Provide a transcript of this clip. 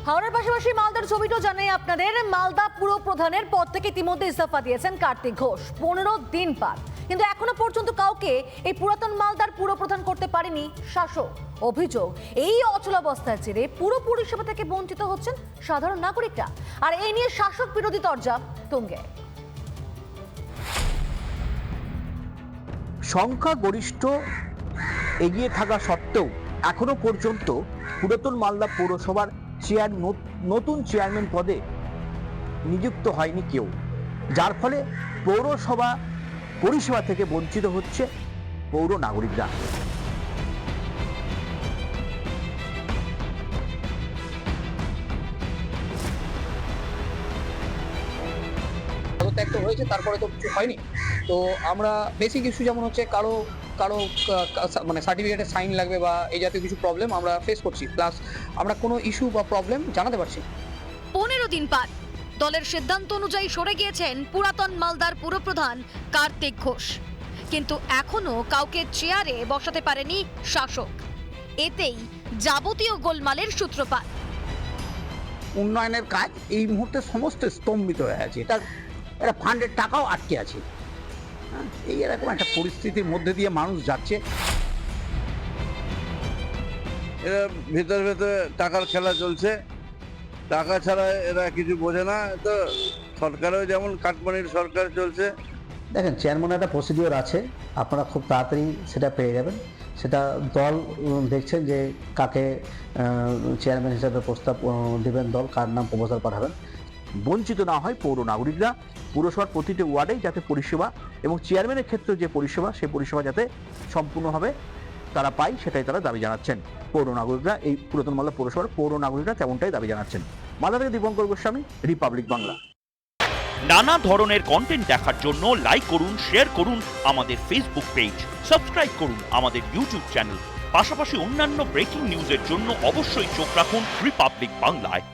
হাওড়ার পাশাপাশি মালদার ছবিটাও জানাই আপনাদের। মালদা পুর প্রধানের পদ থেকে ইতিমধ্যে ইস্তফা দিয়েছেন কার্তিক ঘোষ। 15 দিন পার, কিন্তু এখনো পর্যন্ত কাউকে এই পুরাতন মালদার পুর প্রধান করতে পারেনি শাসক। অভিযোগ, এই অচলাবস্থার জেরে পুরো পরিষেবা থেকে বঞ্চিত হচ্ছেন সাধারণ নাগরিকরা। আর এই নিয়ে শাসক বিরোধী তরজা তুঙ্গে। সংখ্যাগরিষ্ঠ এগিয়ে থাকা সত্ত্বেও এখনো পর্যন্ত পুরাতন মালদা পৌরসভার নতুন চেয়ারম্যান পদে নিযুক্ত হয়নি কেউ, যার ফলে পৌরসভা পরিষেবা থেকে বঞ্চিত হচ্ছে পৌর নাগরিকরা। পদত্যাগ তো হয়েছে, তারপরে তো কিছু হয়নি। তো আমরা বেসিক ইস্যু যেমন হচ্ছে কারো মানে সার্টিফিকেটের সাইন লাগবে বা এই জাতীয় কিছু প্রবলেম আমরা ফেস করছি, প্লাস আমরা কোনো ইস্যু বা প্রবলেম জানাতে পারছি। 15 দিন পার, দলের সিদ্ধান্ত অনুযায়ী সরে গিয়েছেন পুরাতন মালদার পুরপ্রধান কার্তিক ঘোষ, কিন্তু এখনো কাউকে চেয়ারে বসাতে পারেনি শাসক। এতেই যাবতীয় গোলমালের সূত্রপাত। উন্নয়নের কাজ এই মুহূর্তে সমস্ত স্তম্ভিত হয়ে আছে। এটা ফান্ডের টাকাও আটকে আছে। এই এরকম একটা পরিস্থিতির মধ্যে দিয়ে মানুষ যাচ্ছে। এরা ভিতরে ভেতরে টাকার খেলা চলছে, টাকা ছাড়া এরা কিছু বোঝে না। তো সরকারেও যেমন কাটমানির সরকার চলছে। দেখেন, চেয়ারম্যান একটা প্রসিডিওর আছে, আপনারা খুব তাড়াতাড়ি সেটা পেয়ে যাবেন। সেটা দল দেখছেন যে কাকে চেয়ারম্যান হিসাবে প্রস্তাব দেবেন, দল কার নাম প্রপোজাল পাঠাবেন। বঞ্চিত না হয় পৌর নাগরিকরা। পুরসভার প্রতিটি ওয়ার্ডেই যাতে পরিষেবা এবং চেয়ারম্যানের ক্ষেত্রে যে পরিষেবা, সেই পরিষেবা যাতে সম্পূর্ণভাবে তারা পায়, সেটাই তারা দাবি জানাচ্ছেন পৌর নাগরিকরা। এই পুরাতন মালদা পৌরসভার পৌর নাগরিকরা তেমনটাই দাবি জানাচ্ছেন। মালদা থেকে দীপঙ্কর গোস্বামী, রিপাবলিক বাংলা। নানা ধরনের কন্টেন্ট দেখার জন্য লাইক করুন, শেয়ার করুন আমাদের ফেসবুক পেজ, সাবস্ক্রাইব করুন আমাদের ইউটিউব চ্যানেল। পাশাপাশি অন্যান্য ব্রেকিং নিউজের জন্য অবশ্যই চোখ রাখুন রিপাবলিক বাংলায়।